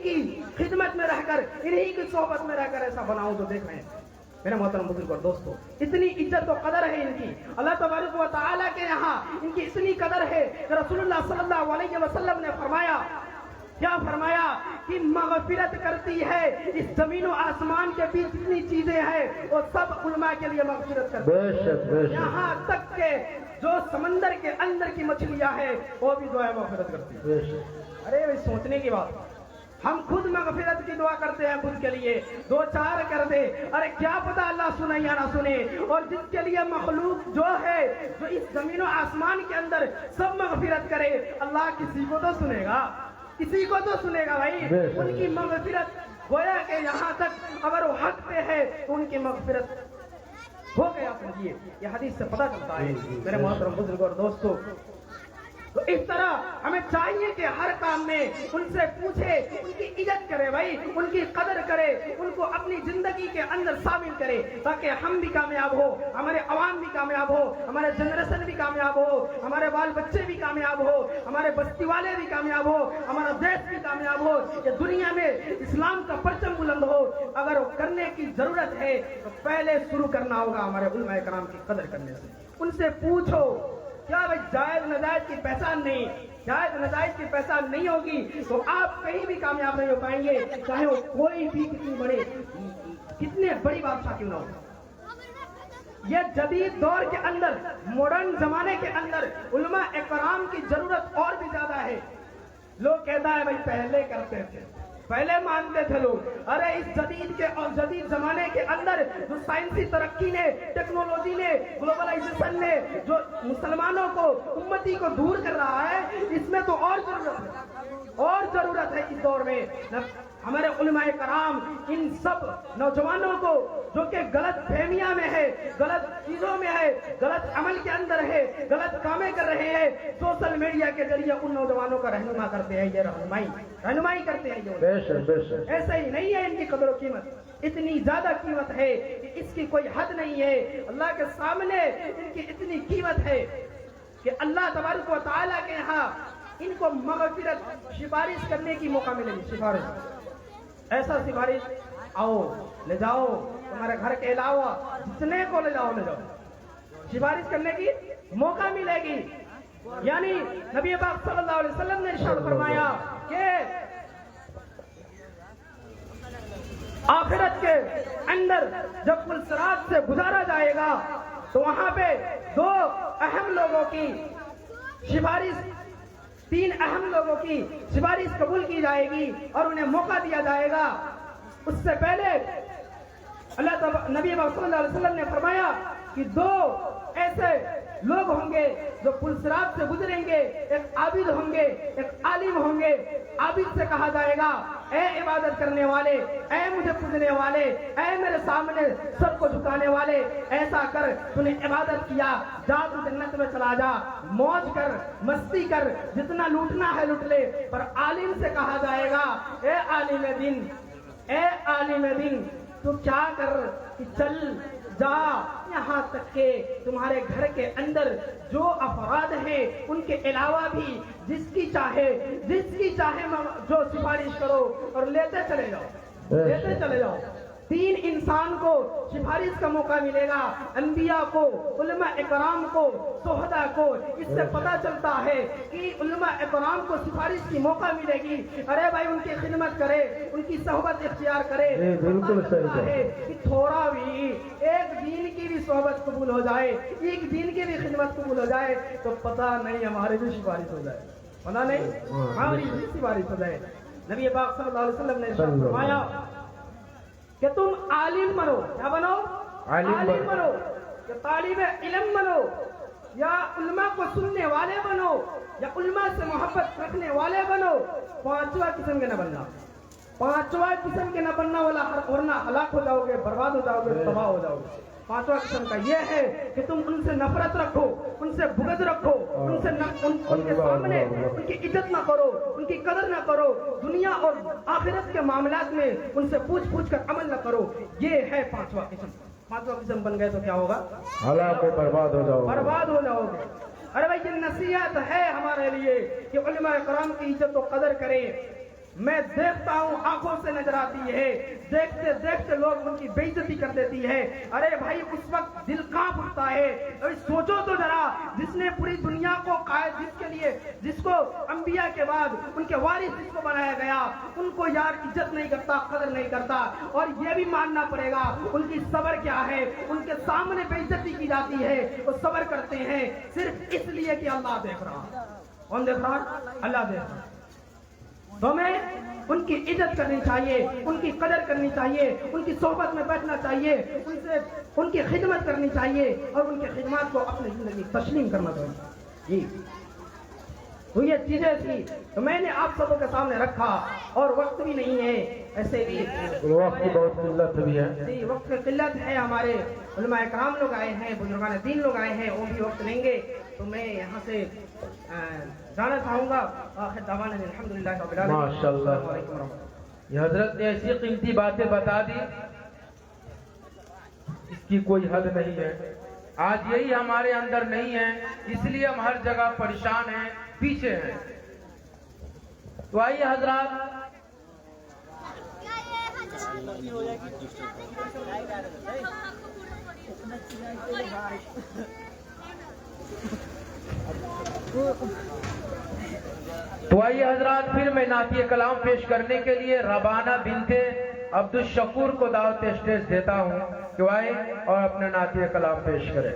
की खिदमत में रहकर, इन्हीं की सोहबत में रहकर ऐसा बनाऊं जो देख रहे हैं। मेरे मोहतरम बुजुर्ग और दोस्तों, इतनी इज्जत और कदर है इनकी, अल्लाह तबारक व तआला के यहाँ इनकी इतनी कदर है कि रसूलुल्लाह सल्लल्लाहु अलैहि वसल्लम ने फरमाया, क्या फरमाया कि मगफिरत करती है इस जमीन और आसमान के बीच जितनी चीजें हैं वो सब उलमा के लिए मगफिरत करती है। यहाँ तक के जो समंदर के अंदर की मछलियां हैं वो भी दुआ मगफिरत करती है। अरे भाई सोचने की बात, हम खुद मगफिरत की दुआ करते हैं खुद के लिए, दो चार कर दे, अरे क्या पता अल्लाह सुने या ना सुने। और जिसके लिए मखलूक जो है, जो इस जमीन और आसमान के अंदर सब मगफिरत करे, अल्लाह किसी को तो सुनेगा, किसी को तो सुनेगा भाई। उनकी मगफिरत गोया के यहाँ तक अगर वो हक पे है तो उनकी मगफिरत हो गया। समझिए, ये हदीस से पता चलता है। मेरे मोहतरम बुजुर्ग और दोस्तों, तो इस तरह हमें चाहिए कि हर काम में उनसे पूछे, उनकी इज्जत करे भाई, उनकी कदर करे, उनको अपनी जिंदगी के अंदर शामिल करे, ताकि हम भी कामयाब हो, हमारे अवाम भी कामयाब हो, हमारे जनरेशन भी कामयाब हो, हमारे बाल बच्चे भी कामयाब हो, हमारे बस्ती वाले भी कामयाब हो, हमारा देश भी कामयाब हो, ये दुनिया में इस्लाम का परचम बुलंद हो। अगर वो करने की जरूरत है तो पहले शुरू करना होगा हमारे उलमाए कराम की कदर करने से। उनसे पूछो, क्या भाई जायज नजायज की पहचान नहीं, जायज नजायज की पहचान नहीं होगी तो आप कहीं भी कामयाब नहीं हो पाएंगे, चाहे वो कोई भी कितने बड़ी बादशाह क्यों ना हो। ये जदीद दौर के अंदर, मॉडर्न जमाने के अंदर उलमा इकराम की जरूरत और भी ज्यादा है। लोग कहता है भाई पहले करते थे, पहले मानते थे लोग, अरे इस जदीद के और जदीद जमाने के अंदर जो साइंसी तरक्की ने, टेक्नोलॉजी ने, ग्लोबलाइजेशन ने जो मुसलमानों को, उम्मती को दूर कर रहा है, इसमें तो और जरूरत है इस दौर में। हमारे उलमाए कराम इन सब नौजवानों को जो कि गलत फहमियां में है, गलत चीजों में है, गलत अमल के अंदर है, गलत कामें कर रहे हैं, सोशल मीडिया के जरिए उन नौजवानों का रहनुमा करते हैं, ये रहनुमाई करते हैं। जो ऐसा ही नहीं है, इनकी कदर कीमत इतनी ज्यादा कीमत है कि इसकी कोई हद नहीं है। अल्लाह के सामने इनकी इतनी कीमत है कि अल्लाह तबारक व तआला के यहाँ इनको मगफिरत, सिफारिश करने की मौका मिलेगी। सिफारिश, ऐसा सिफारिश, आओ ले जाओ, तुम्हारे घर के अलावा जितने को ले जाओ, सिफारिश करने की मौका मिलेगी। यानी नबी पाक सल्लल्लाहु अलैहि वसल्लम ने इरशाद फरमाया कि आखिरत के अंदर जब पुल सिरात से गुजारा जाएगा तो वहां पे दो अहम लोगों की सिफारिश, तीन अहम लोगों की सिफारिश कबूल की जाएगी और उन्हें मौका दिया जाएगा। उससे पहले नबी सल्लल्लाहु अलैहि वसल्लम ने फरमाया कि दो ऐसे लोग होंगे जो पुलसरात से गुजरेंगे, एक आबिद होंगे, एक आलिम होंगे। आबिद से कहा जाएगा, ए इबादत करने वाले, ए मुझे पूजने वाले, ए मेरे सामने सबको झुकाने वाले, ऐसा कर, तूने इबादत किया, जा तू जन्नत में चला जा, मौज कर, मस्ती कर, जितना लूटना है लूट ले। पर आलिम से कहा जाएगा, ए आलिम दिन, ए आलिम दिन, तू क्या कर कि चल जा, यहाँ तक के तुम्हारे घर के अंदर जो अफराद हैं उनके अलावा भी जिसकी चाहे जो सिफारिश करो और लेते चले जाओ। तीन इंसान को सिफारिश का मौका मिलेगा, अंबिया को, उलमा इकराम को, सोहदा को। इससे पता चलता है कि उलमा इकराम को सिफारिश की मौका मिलेगी। अरे भाई उनकी खिदमत करे, उनकी सोहबत इख्तियार करे। बिल्कुल सही है कि थोड़ा भी एक दिन की भी सोहबत कबूल हो जाए, एक दिन की भी खिदमत कबूल हो जाए तो पता नहीं हमारी भी सिफारिश हो जाए, पता नहीं हमारी भी सिफारिश हो जाए। नबी पाक सल्लल्लाहु अलैहि वसल्लम ने फरमाया कि तुम आलिम बनो, क्या बनो? आलिम बनो, या तालिबे इल्म बनो, या उल्मा को सुनने वाले बनो, या उल्मा से मोहब्बत रखने वाले बनो। पांचवा किस्म के न बनना, पांचवा किस्म के न बनना वाला, वरना हलाक हो जाओगे, बर्बाद हो जाओगे, तबाह हो जाओगे। पांचवा किस्म का यह है कि तुम उनसे नफरत रखो, उनसे बुग़्ज़ रखो, उनके सामने उनकी इज्जत ना करो, उनकी कदर ना करो, दुनिया और आखिरत के मामलात में उनसे पूछ कर अमल ना करो। ये है पांचवा किस्म। पांचवा किस्म बन गए तो क्या होगा? हालात बर्बाद हो जाओगे। अरे भाई ये नसीहत है हमारे लिए कि उलमा इकराम की इज्जत और कदर करें। मैं देखता हूँ, आंखों से नजर आती है, देखते देखते लोग उनकी बेइज्जती कर देती है। अरे भाई उस वक्त दिल कांप उठता है। अरे सोचो तो जरा, जिसने पूरी दुनिया को कायद, जिसके लिए, जिसको अंबिया के बाद उनके वारिस जिसको बनाया गया, उनको यार इज्जत नहीं करता, कदर नहीं करता। और ये भी मानना पड़ेगा उनकी सब्र क्या है। उनके सामने बेइज्जती की जाती है, वो सब्र करते हैं सिर्फ इसलिए कि अल्लाह देख रहा। कौन देख रहा? अल्लाह देख रहा। तो हमें उनकी इज्जत करनी चाहिए, उनकी कदर करनी चाहिए, उनकी सोहबत में बैठना चाहिए, उनकी खिदमत करनी चाहिए और उनकी खिदमत को अपनी जिंदगी तस्लीम करना चाहिए। जी, तो ये चीजें थी तो मैंने आप सबों के सामने रखा। और वक्त भी नहीं है, ऐसे भी वक्त की बहुत किल्लत भी है। जी, वक्त की किल्लत है। हमारे उलमा इकराम लोग आए हैं, बुजुर्गान दीन लोग आए हैं, वो भी वक्त लेंगे। तो मैं यहाँ से जाना चाहूँगा। आखिर दावाना अल्हम्दुलिल्लाह रब्बिल आलमीन। माशाअल्लाह। अस्सलामु अलैकुम वरहमतुल्लाह। ये हजरत ने ऐसी कीमती बातें बता दी, इसकी कोई हद नहीं है। आज यही हमारे अंदर नहीं है, इसलिए हम हर जगह परेशान हैं, पीछे हैं। तो आइए हजरात, फिर मैं नातिए कलाम पेश करने के लिए रबाना बिनते अब्दुल शकूर को दावत स्टेज देता हूं कि आए और अपने नातिए कलाम पेश करें।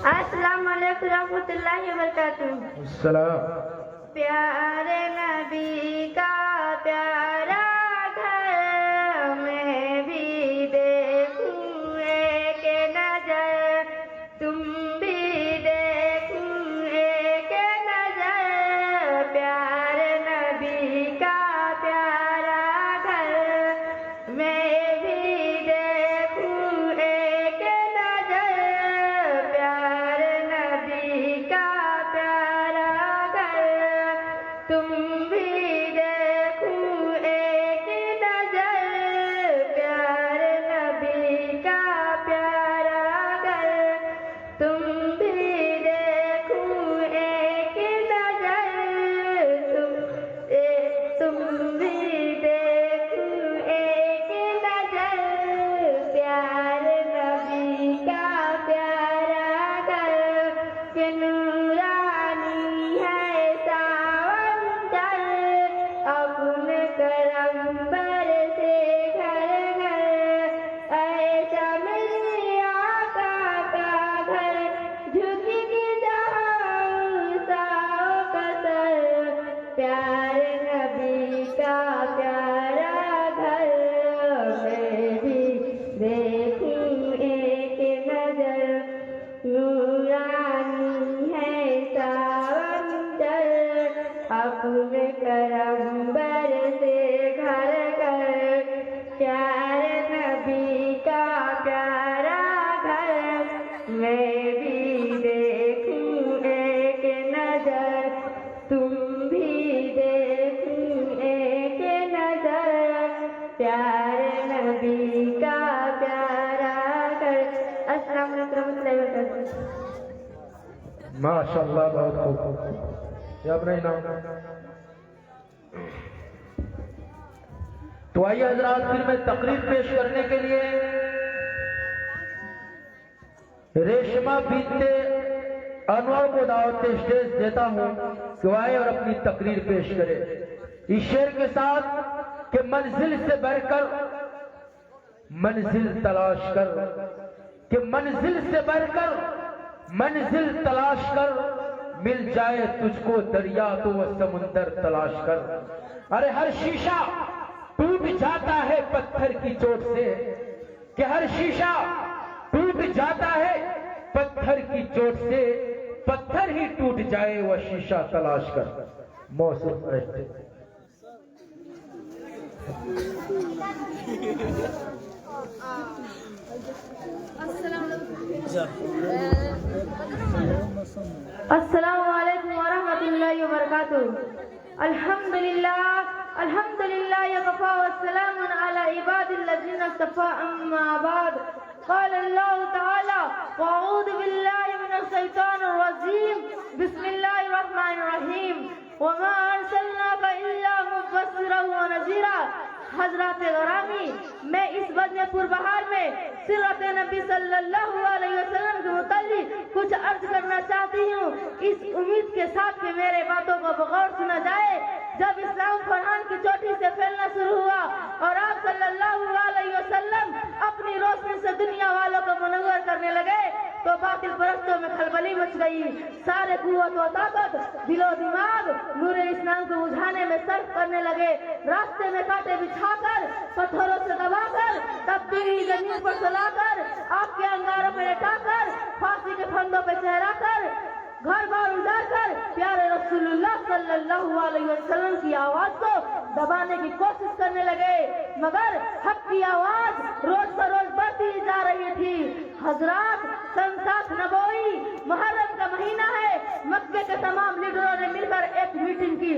अस्सलाम वालेकुम रहमतुल्लाहि व बरकातुहू। सलाम। प्यारे नबी का प्यारा घर मैं भी देखूं एक नजर, तुम भी देखूं एक नजर। प्यारे नबी का प्यारा घर मैं भी देखूं एक नजर। प्यारे नबी का प्यारा घर तुम भी देखूं एक नजर। प्यारे नबी का प्यारा घर तुम भी देखूं एक नजर। तुम भी देखूं एक नजर। प्यारे नबी का प्यारा घर के नूरानी है सावन जल। अपने करम बर से घर घर ऐसा मेरे आका का घर झुक के जाऊं साओ कसर। प्यारे नबी का प्यारा घर मैं भी देखूं एक नजर। नूरानी है सावन जल। अपने करम बर से घर घर प्यारे नबी का प्यारा घर मैं भी देखूं एक नजर। तुम भी देखूं एक नजर। प्यारे नबी का प्यारा घर। अस्सलाम वालेकुम रहमतुल्लाहि व बरकातुहू। माशाअल्लाह, बहुत खूब। ये अपना इनाम। तो आइए हजरात, फिर मैं तकरीर पेश करने के लिए रेशमा बीते अनवर को दावत स्टेज देता हूं कि आए और अपनी तकरीर पेश करे इस शेर के साथ कि मंजिल से बढ़कर मंजिल तलाश कर, कि मंजिल से बढ़कर मंजिल तलाश कर। मिल जाए तुझको दरिया तो वह समुंदर तलाश कर। अरे हर शीशा टूट जाता है पत्थर की चोट से, कि हर शीशा टूट जाता है पत्थर की चोट से। पत्थर ही टूट जाए वह शीशा तलाश कर। मौसम अस्सलामु अलैकुम वरहमतुल्लाहि वबरकातुहू। अल्हम्दुलिल्लाह अल्हम्दुलिल्लाह वक़फ़ा वस्सलामुन अला इबादिल्लज़ीना इस्तफ़ा अम्मा बाद। क़ाल अल्लाहु तआला वअऊज़ु बिल्लाहि मिनश शैतानिर रजीम। बिस्मिल्लाहिर रहमानिर रहीम। वमा अरसलनाका इल्ला मुबश्शिरन व नज़ीरा। हजरात गिरामी, मैं इस वजह पुरबहार में सीरत नबी सल्लल्लाहु अलैहि वसल्लम के मुताल्लिक़ कुछ अर्ज करना चाहती हूँ, इस उम्मीद के साथ कि मेरे बातों को बगौर सुना जाए। जब इस्लाम फरहान की चोटी से फैलना शुरू हुआ और आप सल्लल्लाहु अलैहि वसल्लम अपनी रोशनी से दुनिया वालों को मुनव्वर करने लगे, तो बातिल परस्तों में खलबली मच गई। सारे कुव्वत व ताकत, दिलो दिमाग नूर इस्लाम को बुझाने में सर्फ करने लगे। रास्ते में कांटे बिछाकर, पत्थरों से दबाकर, तब्दीली जमीन पर सुलाकर, आपके अंगारों पर लेटाकर, फांसी के फंदों पर चढ़ाकर, घर बार उजाड़ प्यारे रसूलुल्लाह सल्लल्लाहु अलैहि वसल्लम की आवाज को दबाने की कोशिश करने लगे, मगर हक की आवाज रोज बरोज बढ़ती ही जा रही थी। हजरात, संसाथ नबोई मुहर्रम का महीना है। मक्के के तमाम लीडरों ने मिलकर एक मीटिंग की।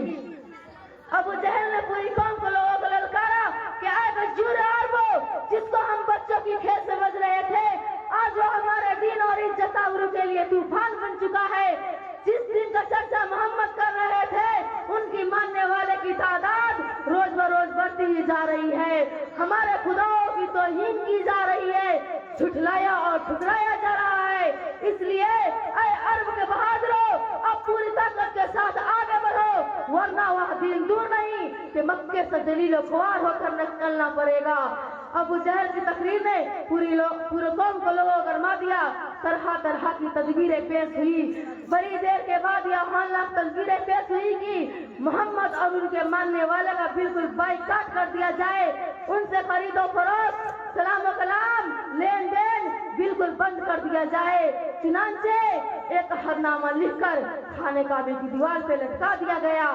अबू जहल ने पूरी कौम को लोगों को ललकारा कि आए बज्जूर अरबो, जिसको हम बच्चों की खेल समझ रहे थे, आज वो हमारे दीन और इज्जत आबरू के लिए तूफान बन चुका है। जिस दिन का चर्चा मोहम्मद कर रहे थे, उनकी मानने वाले की तादाद रोज बरोज बढ़ती ही जा रही है। हमारे खुदाओं की तौहीन की जा रही है, झुठलाया और ठुकराया जा रहा है। इसलिए ऐ अरब के बहादुरों, अब पूरी ताकत के साथ आगे बढ़ो, वरना वह दिन दूर नहीं कि मक्के से जलीलो ख्वार होकर निकलना पड़ेगा। अबू जहल की तकरीर ने पूरे कौम को लोगों गरमा दिया। तरह तरह की तदबीरें पेश हुई। बड़ी देर के बाद यह हालात तदबीरें पेश हुई कि मोहम्मद और उनके मानने वाले का बिल्कुल बाइकाट कर दिया जाए। उनसे खरीदो फरोख्त, सलाम कलाम, लेन देन बिल्कुल बंद कर दिया जाए। चुनांचे एक अहदनामा लिखकर खाने काबे की दीवार पे लटका दिया गया।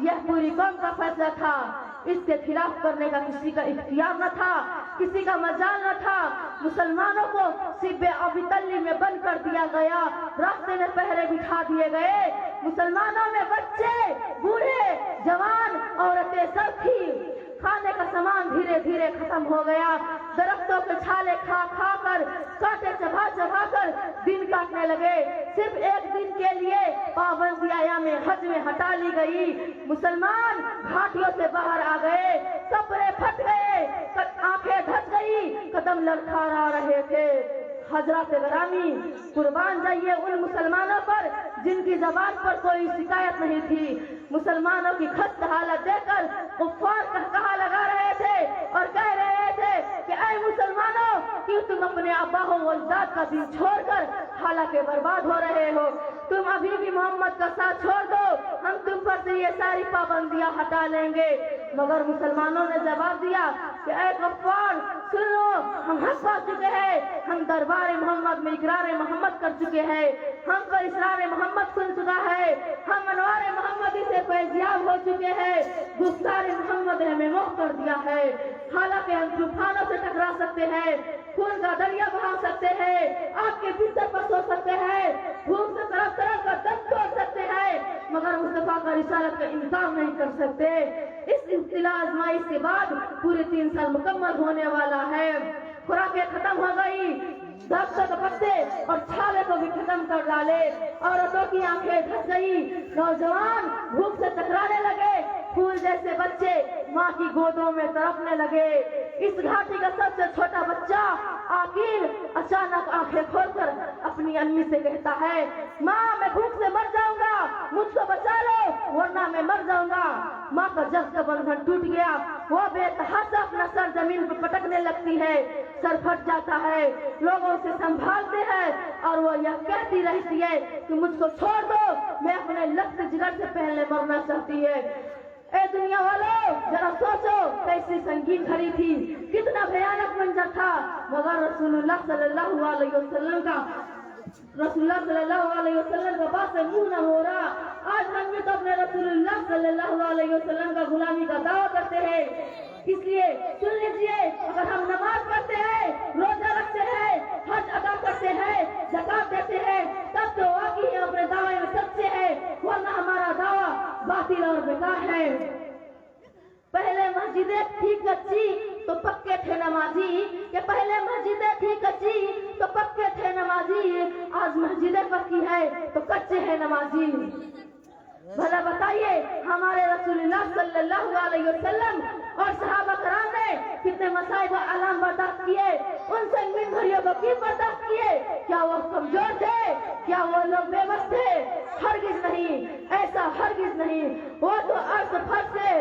यह पूरी कौम का फैसला था। इसके खिलाफ करने का किसी का इख्तियार न था, किसी का मजाल न था। मुसलमानों को सिब्बे अबी तल्ली में बंद कर दिया गया, रास्ते में पहरे बिठा दिए गए। मुसलमानों में बच्चे, बूढ़े, जवान, औरतें सब थी। खाने का सामान धीरे धीरे खत्म हो गया। दरख्तों के छाले खा खा कर, कांटे चबा चबा कर दिन काटने लगे। सिर्फ एक दिन के लिए पाबंदियां में हज में हटा ली गई। मुसलमान घाटियों से बाहर आ गए, कपड़े फट गए, आंखें धस गई, कदम लड़खड़ा रहे थे। हजरत गरामी, कुर्बान जाइए उन मुसलमानों पर जिनकी जबान पर कोई शिकायत नहीं थी। मुसलमानों की खस्त हालत देखकर कुफ्फार कहा लगा रहे थे और कह रहे थे कि ऐ मुसलमानों, कि तुम अपने अब्बाओं व अजदाद का दिन छोड़कर हालांकि बर्बाद हो रहे हो। तुम अभी भी मोहम्मद का साथ छोड़ दो, हम तुम पर से ये सारी पाबंदियां हटा लेंगे। मगर मुसलमानों ने जवाब दिया कि ऐ कुफ्फार, सुन लो, हम हक पा चुके हैं, हम दरबार मोहम्मद में इकरार मोहम्मद कर चुके हैं, हम पर इसरार मोहम्मद सुन चुका है, हम अनवार मोहम्मदी से फैजियाब हो चुके हैं, गुफ्तार मोहम्मद ने हमें मोह कर दिया है। हालांकि हम तूफानों से टकरा सकते हैं, खून का दरिया बहा सकते हैं, आपके बिस्तर पर सो सकते हैं, भूख से तरह तरह का दम तोड़ सकते हैं, मगर मुस्तफा का रिसालत का इनकार नहीं कर सकते। इस इब्तिला आजमाइश के बाद पूरे 3 साल मुकम्मल होने वाला है। खुराकें खत्म हो गई, दरख्तों के पत्ते और छाले को भी खत्म कर डाले, औरतों की आंखें धस गई, नौजवान भूख से टकराने लगे, फूल जैसे बच्चे माँ की गोदों में तड़पने लगे। इस घाटी का सबसे छोटा बच्चा आकिल अचानक आंखें खोलकर अपनी अम्मी से कहता है, माँ मैं भूख से मर जाऊंगा, मुझको बचा लो वरना मैं मर जाऊंगा। माँ का जब का बंधन टूट गया, वो बेतहाशा अपना सर जमीन पर पटकने लगती है, सर फट जाता है, लोग उसे संभालते हैं और वो यह कहती रहती है कि मुझको छोड़ दो, मैं अपने लफ्ज़ जिगर से पहले मरना चाहती है। ए दुनिया वालों, जरा सोचो कैसी संगीन घड़ी थी, कितना भयानक मंजर था। मगर रसूलुल्लाह सल्लल्लाहु अलैहि वसल्लम का बात से मुंह न हो रहा। आज हम भी तो अपने रसूलुल्लाह सल्लल्लाहु अलैहि वसल्लम का गुलामी का दावा करते हैं। इसलिए सुन लीजिए, अगर हम नमाज पढ़ते हैं, रोजा रखते हैं, हज अदा करते हैं, ज़कात देते हैं, तब तो वाकई अपने दावे में सच्चे हैं, वरना हमारा दावा बातिल और बेकार है। पहले मस्जिदें थी कच्ची तो पक्के थे नमाजी, कि पहले मस्जिदें थी कच्ची तो पक्के थे नमाजी, आज मस्जिदें पक्की है तो कच्चे हैं नमाजी। भला बताइए, हमारे रसूलुल्लाह सल्लल्लाहु अलैहि वसल्लम और सहाबा कराम ने कितने मसाइब व आलाम बर्दाश्त किए, उन संगीन घड़ियों को क्यों बर्दाश्त किए? क्या वो कमजोर थे? क्या वो लोग बेबस थे? हरगिज नहीं, ऐसा हरगिज नहीं। वो तो अर्श फर्श से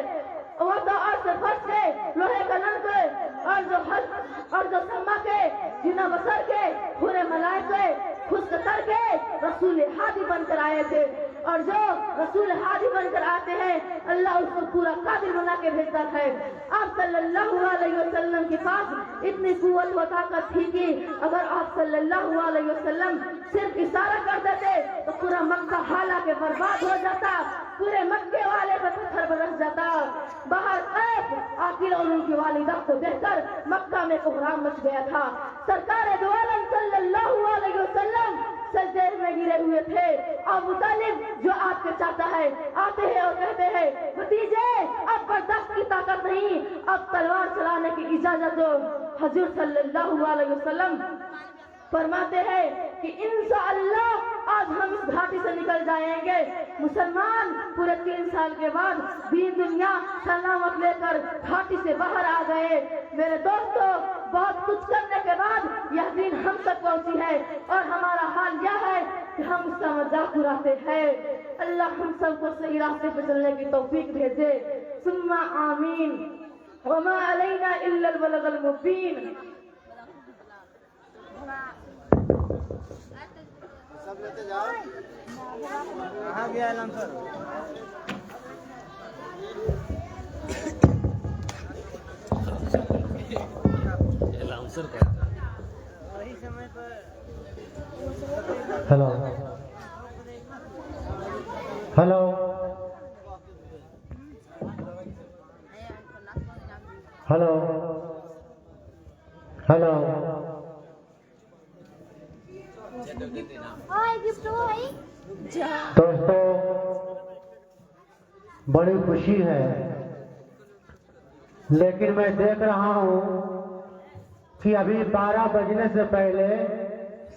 लोहे का नन के और जो समा के जिना बसर के पूरे मलाइके खुद कर के रसूल हादी बनकर आए थे और जो रसूल हादी बनकर आते हैं अल्लाह उसको पूरा काबिल बना के भेजता है। आप सल्लल्लाहु अलैहि वसल्लम के पास इतनी कुव्वत व ताकत थी कि अगर आप सल्लल्लाहु अलैहि वसल्लम सिर्फ इशारा कर देते तो पूरा मक्का हाला के बर्बाद हो जाता, पूरे मक्के वाले पर पत्थर बरस जाता। बाहर ऐप आखिर और उनकी वालिदा को देखकर मक्का में कोहराम मच गया था। सरकार दो आलम सल्लल्लाहु अलैहि वसल्लम सजदे में गिरे हुए थे। अबू तालिब जो आपके चाचा है आते हैं और कहते हैं भतीजे अब बर्दाश्त की ताकत नहीं, अब तलवार चलाने की इजाजत दो। हजूर सल्लल्लाहु अलैहि वसल्लम फरमाते हैं कि इंशाअल्लाह आज हम इस घाटी से निकल जाएंगे। मुसलमान पूरे 3 साल के बाद दीन दुनिया सलामत लेकर घाटी से बाहर आ गए। मेरे दोस्तों, बहुत कुछ करने के बाद यह दिन हम तक पहुंची है और हमारा हाल यह है कि हम उसका मजाक उड़ाते हैं। अल्लाह हम सबको सही रास्ते पर चलने की तौफीक भेजे, सुम्मा आमीन। वमा अलैना इल्लल बलागुल मुबीन। सब लेते जाओ। कहाँ गया एलान sir? Hello hello hello hello दोस्तों, बड़ी खुशी है, लेकिन मैं देख रहा हूं कि अभी 12 बजने से पहले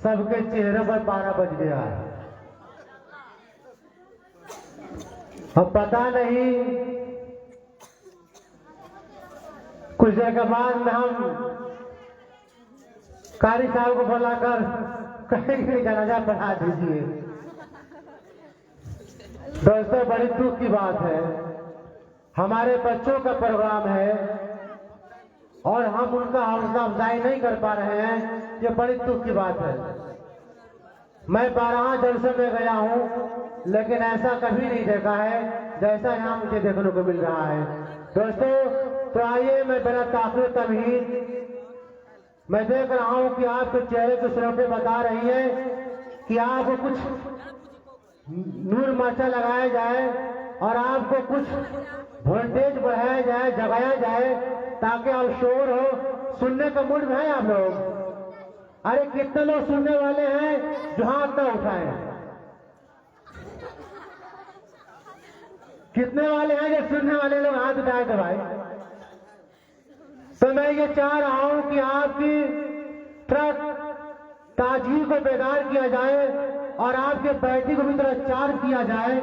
सबके चेहरे पर 12 बज गया है। अब पता नहीं कुछ देर के बाद में हम कारी साहब को बुलाकर कहीं जनाजा पढ़ा दीजिए। दोस्तों, बड़ी दुख की बात है, हमारे बच्चों का प्रोग्राम है और हम उनका हौसला अफजाई नहीं कर पा रहे हैं, ये बड़ी दुख की बात है। मैं 12 जलसे में गया हूं, लेकिन ऐसा कभी नहीं देखा है जैसा यहाँ मुझे देखने को मिल रहा है। दोस्तों, तो आइए मैं बिना ताक़ीर तमहीद मैं देख रहा हूं कि आपके चेहरे की सूरतें बता रही है कि आपको कुछ नूर माचा लगाया जाए और आपको कुछ वोल्टेज बढ़ाया जाए, जगाया जाए, ताकि आप शोर हो, सुनने का मूड में है आप लोग। अरे कितने लोग सुनने वाले हैं जो हाथ ना उठाएं? कितने वाले हैं जो सुनने वाले लोग हाथ उठाए थे भाई? तो मैं ये चाह रहा हूं कि आपकी ट्रक ताजगी को बेदार किया जाए और आपके बैठी को भी थोड़ा चार्ज किया जाए।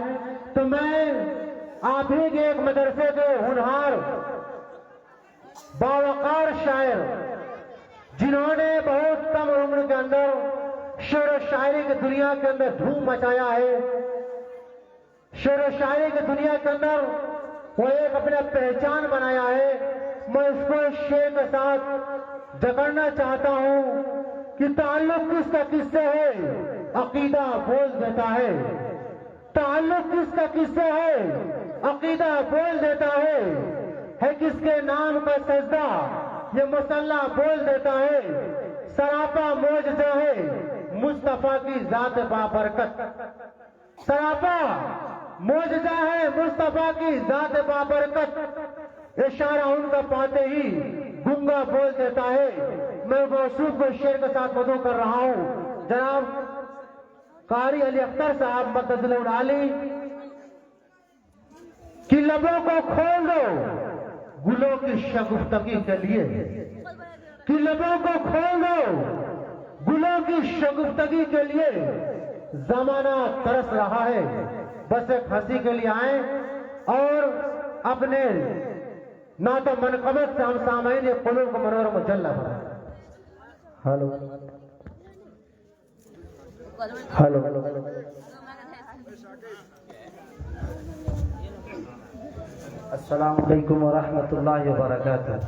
तो मैं आप ही के एक मदरसे के होनहार बावकार शायर, जिन्होंने बहुत कम उम्र के अंदर शेर व शायरी की दुनिया के अंदर धूम मचाया है, शेर व शायरी की दुनिया के अंदर वो एक अपना पहचान बनाया है, मैं उसको शेर के साथ जकड़ना चाहता हूं कि ताल्लुक किसका किससे है, अकीदा बोल देता है। ताल्लुक किसका किससे है, अकीदा बोल देता है किसके नाम का सजदा, ये मुसल्ला बोल देता है। सरापा मौजज़ा है मुस्तफा की जात बाबरकत, सरापा मौजज़ा है मुस्तफा की जात बाबरकत। इशारा उनका पाते ही गुंगा बोल देता है। मैं मौसूफ को शेर के साथ मदू कर रहा हूं। जनाब कारी अली अख्तर साहब मक़दस उड़ाली कि लबों को खोल दो गुलों की शगुफ्तगी के लिए, कि लबों को खोल दो गुलों की शगुफ्तगी के लिए। जमाना तरस रहा है, बस एक हंसी के लिए आए और अपने ना तो मनकबत से हम सामने कुलूब को मनोरम मुजल्ला बनाए। हेलो हेलो अस्सलाम वालेकुम व रहमतुल्लाहि व बरकातुहू।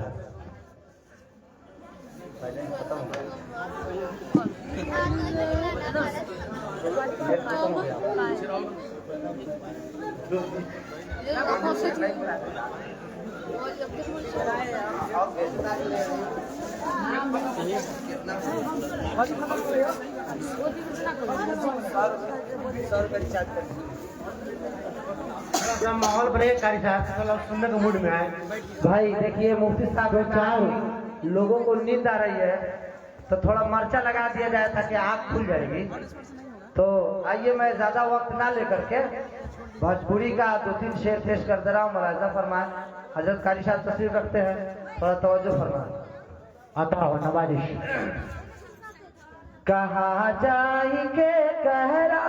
अपना माहौल बने कारी साहब थोड़ा सुनने के मूड में आए। भाई देखिए मुफ्ती साहब चार लोगों को नींद आ रही है तो थोड़ा मर्चा लगा दिया जाए ताकि आँख खुल जाएगी। तो आइए मैं ज्यादा वक्त ना लेकर के भोजपुरी का 2-3 शेर पेश कर दे रहा हूँ। मुलाजा फरमाए। हजरत कारी साहब तस्वीर रखते हैं, थोड़ा तवज्जो फरमाए। आता हो नवाजिश। कहा जाए के कहरा